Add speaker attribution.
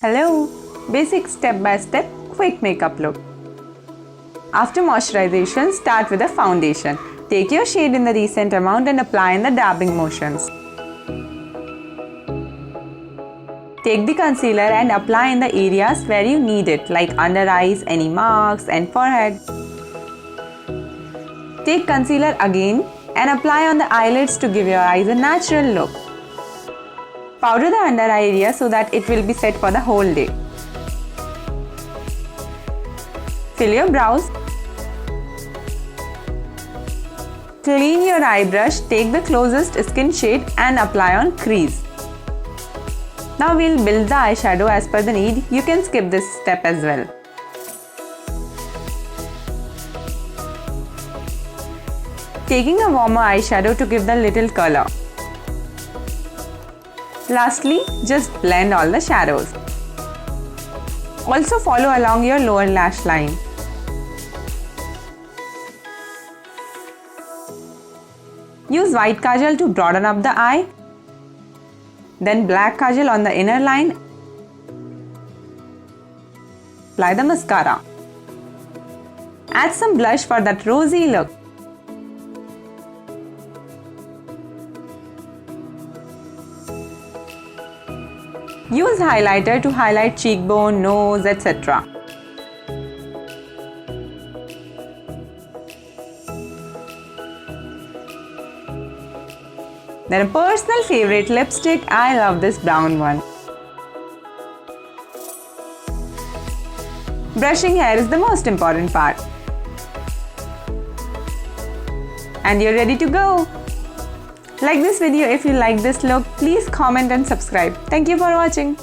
Speaker 1: Hello! Basic step-by-step quick makeup look. After moisturization, start with a foundation. Take your shade in the decent amount and apply in the dabbing motions. Take the concealer and apply in the areas where you need it, like under eyes, any marks, and forehead. Take concealer again and apply on the eyelids to give your eyes a natural look. Powder the under eye area so that it will be set for the whole day. Fill your brows. Clean your eye brush, take the closest skin shade and apply on crease. Now we'll build the eyeshadow as per the need. You can skip this step as well. Taking a warmer eyeshadow to give the little color. Lastly, just blend all the shadows. Also follow along your lower lash line. Use white kajal to broaden up the eye. Then black kajal on the inner line. Apply the mascara. Add some blush for that rosy look. Use highlighter to highlight cheekbone, nose, etc. Then a personal favorite lipstick, I love this brown one. Brushing hair is the most important part. And you're ready to go. Like this video if you like this look. Please comment and subscribe. Thank you for watching.